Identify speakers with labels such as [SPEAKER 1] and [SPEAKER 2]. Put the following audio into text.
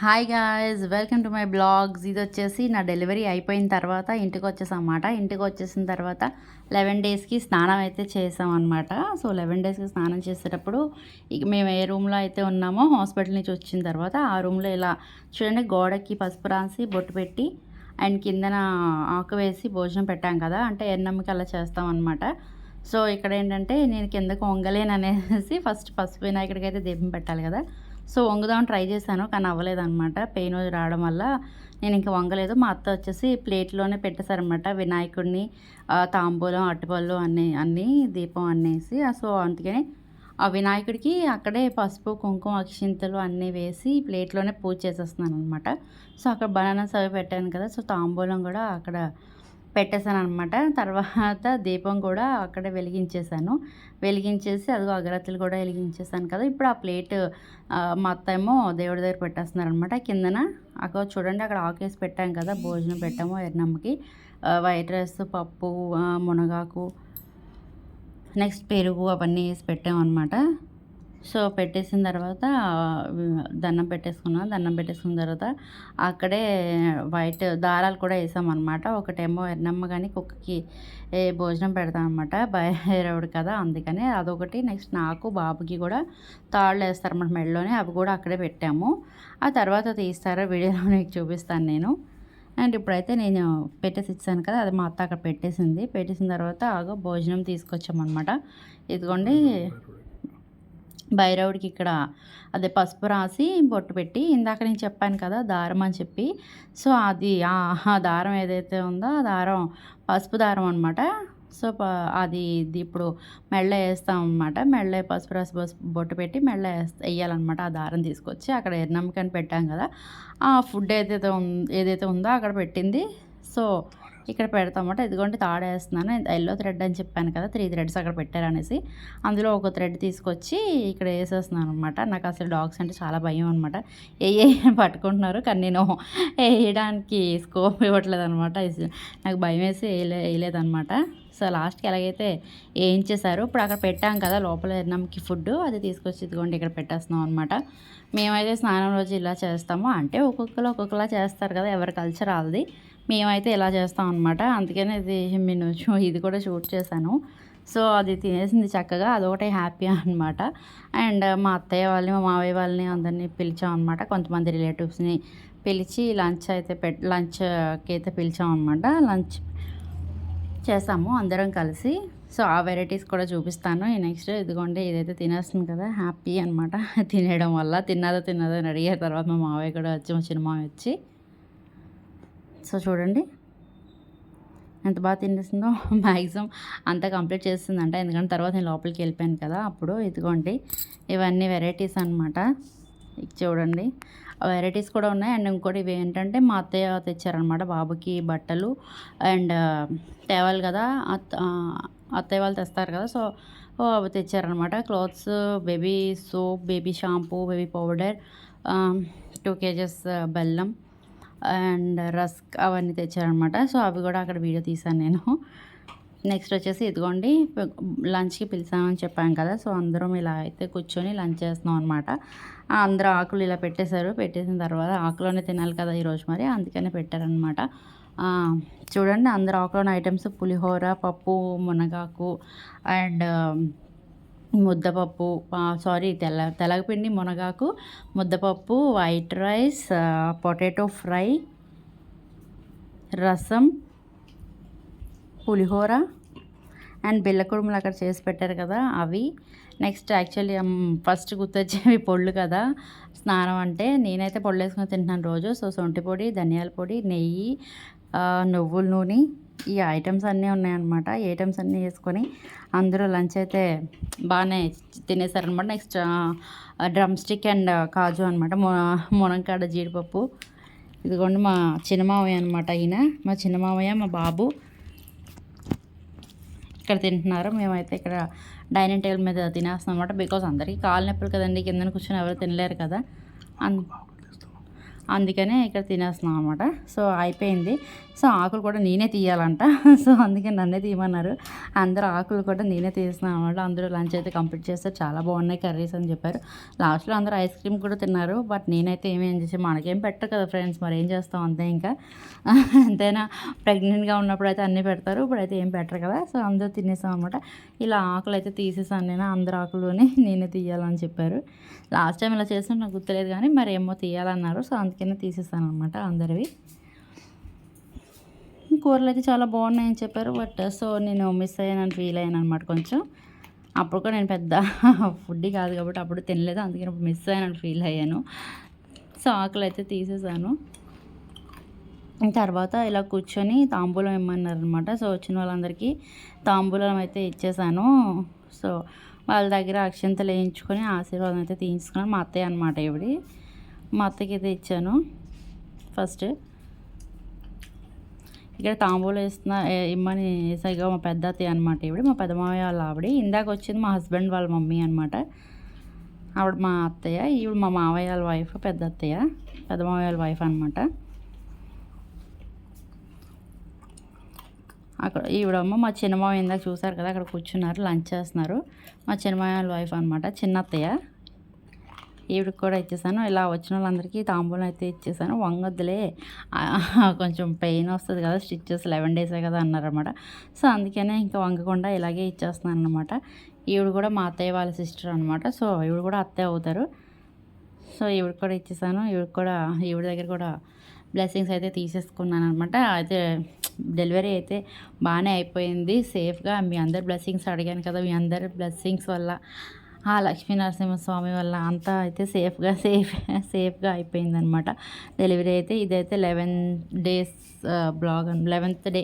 [SPEAKER 1] Hi guys, welcome to my blogs. ఇది వచ్చేసి నా డెలివరీ అయిపోయిన తర్వాత ఇంటికి వచ్చేసామన్నమాట. ఇంటికి వచ్చేసిన తర్వాత 11 డేస్కి స్నానం అయితే చేసామన్నమాట. సో 11 డేస్కి స్నానం చేసేటప్పుడు ఇక మేము ఏ రూమ్లో అయితే ఉన్నామో హాస్పిటల్ నుంచి వచ్చిన తర్వాత ఆ రూమ్లో ఇలా చూడండి, గోడకి పసుపు రాసి బొట్టు పెట్టి అండ్ కిందన ఆకు వేసి భోజనం పెట్టాం కదా, అంటే ఎన్నమ్మకి అలా చేస్తామన్నమాట. సో ఇక్కడ ఏంటంటే నేను కిందకు వంగలేను అనేసి ఫస్ట్ పసుపు వినాయకుడికి అయితే దీపం పెట్టాలి కదా. సో వంగుదామని ట్రై చేశాను, కానీ అవ్వలేదన్నమాట. పెయిన్ రావడం వల్ల నేను ఇంకా వంగలేదు. మా అత్త వచ్చేసి ప్లేట్లోనే పెట్టేశారనమాట వినాయకుడిని, తాంబూలం, అరటిపళ్ళు అన్నీ దీపం అనేసి. సో అందుకని ఆ వినాయకుడికి అక్కడే పసుపు, కుంకుమ, అక్షింతలు అన్నీ వేసి ప్లేట్లోనే పూజ చేసేస్తున్నాను అనమాట. సో అక్కడ బనానాస్ అవి పెట్టాను కదా, సో తాంబూలం కూడా అక్కడ పెట్టేశాను అనమాట. తర్వాత దీపం కూడా అక్కడే వెలిగించేసి అదిగో అగరత్తులు కూడా వెలిగించేసాను కదా. ఇప్పుడు ఆ ప్లేట్ మా అత్త ఏమో దేవుడి దగ్గర పెట్టేస్తున్నారనమాట. కిందన అక్కడ చూడండి, అక్కడ ఆకేసి పెట్టాం కదా, భోజనం పెట్టాము ఎర్రమ్మకి. వైట్ రైస్, పప్పు, మునగాకు, నెక్స్ట్ పెరుగు అవన్నీ వేసి పెట్టామన్నమాట. సో పెట్టేసిన తర్వాత దండం పెట్టేసుకున్న తర్వాత అక్కడే వైట్ దారాలు కూడా వేసామన్నమాట. ఒకటేమో ఎర్రమ్మ కానీ కుక్కకి భోజనం పెడతాం అనమాట, భైరవుడు కదా, అందుకని అదొకటి. నెక్స్ట్ నాకు బాబుకి కూడా తాళ్ళు వేస్తారన్నమాట మెడలోనే, అవి కూడా అక్కడే పెట్టాము. ఆ తర్వాత తీస్తారో వీడియోలో మీకు చూపిస్తాను నేను. అండ్ ఇప్పుడైతే నేను పెట్టేసి ఇచ్చాను కదా, అది మా అత్త అక్కడ పెట్టేసిన తర్వాత ఆగో భోజనం తీసుకొచ్చామన్నమాట. ఇదిగోండి భైరవుడికి ఇక్కడ అదే పసుపు రాసి బొట్టు పెట్టి, ఇందాక నేను చెప్పాను కదా దారం అని చెప్పి. సో అది ఆ దారం ఏదైతే ఉందో ఆ దారం పసుపు దారం అనమాట. సో అది ఇప్పుడు మెళ్ళ వేస్తాం అనమాట. మెళ్ళ పసుపు రాసి బొట్టు పెట్టి మెళ్ళ వేయాలన్నమాట. ఆ దారం తీసుకొచ్చి అక్కడ ఎర్రమ్మకని పెట్టాం కదా, ఆ ఫుడ్ ఏదైతే ఉందో అక్కడ పెట్టింది. సో ఇక్కడ పెడతామన్నమాట. ఇదిగోండి తాడేస్తున్నాను, ఎల్లో థ్రెడ్ అని చెప్పాను కదా, 3 థ్రెడ్స్ అక్కడ పెట్టారనేసి. అందులో ఒక థ్రెడ్ తీసుకొచ్చి ఇక్కడ వేసేస్తున్నాను అనమాట. నాకు అసలు డాగ్స్ అంటే చాలా భయం అనమాట. పట్టుకుంటున్నారు, కానీ నేను వేయడానికి స్కోప్ ఇవ్వట్లేదు అనమాట. నాకు భయం వేసి వేయలేదనమాట. సో లాస్ట్కి ఎలాగైతే వేయించేశారు. ఇప్పుడు అక్కడ పెట్టాం కదా లోపల ఎర్రమ్మకి ఫుడ్, అది తీసుకొచ్చి ఇదిగోండి ఇక్కడ పెట్టేస్తున్నాం అనమాట. మేమైతే స్నానం రోజు ఇలా చేస్తాము, అంటే ఒక్కొక్కలా చేస్తారు కదా, ఎవరి కల్చర్ వాళ్ళది. మేమైతే ఇలా చేస్తాం అనమాట. అందుకనే ఇది కూడా షూట్ చేశాను. సో అది తినేసింది చక్కగా, అదొకటే హ్యాపీ అనమాట. అండ్ మా అత్తయ్య వాళ్ళని, మా మావయ్య వాళ్ళని అందరినీ పిలిచాం అనమాట. కొంతమంది రిలేటివ్స్ని పిలిచి లంచ్కి అయితే పిలిచాం అనమాట. లంచ్ చేసాము అందరం కలిసి. సో ఆ వెరైటీస్ కూడా చూపిస్తాను నెక్స్ట్. ఇదిగోండి ఇదైతే తినేస్తుంది కదా, హ్యాపీ అనమాట తినేయడం వల్ల. తిన్నదో అని అడిగారు తర్వాత మా మావయ్య కూడా వచ్చి, మా చిన్న మావయ్య వచ్చి. సో చూడండి ఎంత బాగా తినేస్తుందో. మ్యాక్సిమం అంతా కంప్లీట్ చేస్తుందంట, ఎందుకంటే తర్వాత నేను లోపలికి వెళ్ళిపోయాను కదా అప్పుడు. ఇదిగోండి ఇవన్నీ వెరైటీస్ అనమాట. చూడండి వెరైటీస్ కూడా ఉన్నాయి. అండ్ ఇంకోటి ఇవి ఏంటంటే మా అత్తయ్య తెచ్చారనమాట బాబుకి బట్టలు. అండ్ తేవాలి కదా, అత్తయ్య వాళ్ళు తెస్తారు కదా, సో అవి తెచ్చారనమాట. Clothes, baby soap, baby shampoo, baby powder, 2 kgs బెల్లం అండ్ రస్క్ అవన్నీ తెచ్చారనమాట. సో అవి కూడా అక్కడ వీడియో తీశాను నేను. నెక్స్ట్ వచ్చేసి ఇదిగోండి లంచ్కి పిలిచామని చెప్పాను కదా, సో అందరం ఇలా అయితే కూర్చొని లంచ్ చేస్తున్నాం అనమాట. అందరూ ఆకులు ఇలా పెట్టేసిన తర్వాత ఆకులోనే తినాలి కదా ఈరోజు, మరి అందుకనే పెట్టారనమాట. చూడండి అందరు ఆకులోని ఐటమ్స్ పులిహోర, పప్పు, మునగాకు అండ్ ముద్దపప్పు, తెలగపిండి, మునగాకు, ముద్దపప్పు, వైట్ రైస్, పొటాటో ఫ్రై, రసం, పులిహోర అండ్ బెల్లకుడుములు అక్కడ చేసి పెట్టారు కదా అవి. నెక్స్ట్ యాక్చువల్లీ ఫస్ట్ గుర్తొచ్చేవి పొళ్ళు కదా, స్నానం అంటే నేనైతే పొళ్ళు వేసుకొని తింటున్నాను రోజు. సో సొంటి పొడి, ధనియాల పొడి, నెయ్యి, నువ్వుల నూనె, ఈ ఐటమ్స్ అన్నీ ఉన్నాయన్నమాట. ఈ ఐటమ్స్ అన్నీ వేసుకొని అందరూ లంచ్ అయితే బాగానే తినేసారనమాట. నెక్స్ట్ డ్రమ్ స్టిక్ అండ్ కాజు అనమాట, మునక్కాడ, జీడిపప్పు. ఇదిగోండి మా చిన్నమావయ్య అనమాట, ఈయన మా చిన్నమావయ్య, మా బాబు ఇక్కడ తింటున్నారు. మేమైతే ఇక్కడ డైనింగ్ టేబుల్ మీద తినేస్తాం అనమాట. బికాజ్ అందరికీ కాలు నొప్పులు కదండి, కింద కూర్చొని ఎవరు తినలేరు కదా. అందుకనే ఇక్కడ తినేస్తున్నాం అనమాట. సో అయిపోయింది. సో ఆకులు కూడా నేనే తీయాలంట. సో అందుకే నన్నే తీయమన్నారు. అందరూ ఆకులు కూడా నేనే తీస్తున్నాను అనమాట. అందరూ లంచ్ అయితే కంప్లీట్ చేస్తారు. చాలా బాగున్నాయి కర్రీస్ అని చెప్పారు. లాస్ట్లో అందరూ ఐస్ క్రీమ్ కూడా తిన్నారు. బట్ నేనైతే ఏమేం చేసి మనకేం పెట్టరు కదా ఫ్రెండ్స్, మరి ఏం చేస్తాం అంతే ఇంకా. ఎంతైనా ప్రెగ్నెంట్గా ఉన్నప్పుడు అయితే అన్నీ పెడతారు, ఇప్పుడైతే ఏం పెట్టరు కదా. సో అందరూ తినేసాం అనమాట. ఇలా ఆకులు అయితే తీసేసాను నేను. అందరు ఆకులుని నేనే తీయాలని చెప్పారు. లాస్ట్ టైం ఇలా చేసిన నాకు గుర్తులేదు కానీ మరి ఏమో తీయాలన్నారు. సో అందుకనే తీసేసాను అనమాట అందరివి. కూరలు అయితే చాలా బాగున్నాయని చెప్పారు. బట్ సో నేను మిస్ అయ్యానని ఫీల్ అయ్యాను అనమాట కొంచెం. అప్పుడు కూడా నేను పెద్ద ఫుడ్డీ కాదు కాబట్టి అప్పుడు తినలేదు, అందుకని ఇప్పుడు మిస్ అయ్యానని ఫీల్ అయ్యాను. సో ఆకులు అయితే తీసేసాను. తర్వాత ఇలా కూర్చొని తాంబూలం ఇమ్మన్నారనమాట. సో వచ్చిన వాళ్ళందరికీ తాంబూలం అయితే ఇచ్చేసాను. సో వాళ్ళ దగ్గర అక్షంతలు వేయించుకొని ఆశీర్వాదం అయితే తీసుకున్నాను. మా అత్తయ్య అనమాట ఇవిడి. మా అత్తయ్యకి అయితే ఇచ్చాను ఫస్ట్. ఇక్కడ తాంబూలం ఇమ్మని వేసాయిగా మా పెద్ద అత్తయ్య అనమాట ఇవిడ, మా పెద్ద మావయ్య వాళ్ళ ఆవిడ. ఇందాక వచ్చింది మా హస్బెండ్ వాళ్ళ మమ్మీ అనమాట. ఆవిడ మా అత్తయ్య, ఈవిడ మా మావయ్య వాళ్ళ వైఫ్, పెద్ద అత్తయ్య, పెద్ద మావయ్య వాళ్ళ వైఫ్ అనమాట. అక్కడ ఈవిడమ్మ మా చిన్నమావ ఇందాక చూసారు కదా, అక్కడ కూర్చున్నారు లంచ్ చేస్తున్నారు. మా చిన్నమావ వాళ్ళ వైఫ్ అనమాట, చిన్న అత్తయ్య. ఈవిడికి కూడా ఇచ్చేసాను. ఇలా వచ్చిన వాళ్ళందరికీ తాంబూలం అయితే ఇచ్చేసాను. వంగొద్దులే కొంచెం పెయిన్ వస్తుంది కదా, స్టిచ్చెస్ 11 డేసే కదా అన్నారన్నమాట. సో అందుకనే ఇంకా వంగకుండా ఇలాగే ఇచ్చేస్తున్నాను అనమాట. ఈవిడ కూడా మా అత్తయ్య వాళ్ళ సిస్టర్ అనమాట. సో ఈవిడ కూడా అత్తయ్య అవుతారు. సో ఈవిడికి కూడా ఇచ్చేసాను. ఈవిడ దగ్గర కూడా బ్లెస్సింగ్స్ అయితే తీసేసుకున్నాను అనమాట. అయితే డెలివరీ అయితే బాగానే అయిపోయింది సేఫ్గా. మీ అందరి బ్లెస్సింగ్స్ అడిగాను కదా, మీ అందరి బ్లెస్సింగ్స్ వల్ల ఆ లక్ష్మీనరసింహస్వామి వల్ల అంతా అయితే సేఫ్గా అయిపోయిందనమాట డెలివరీ అయితే. ఇదైతే 11 డేస్ బ్లాగ్ 11th డే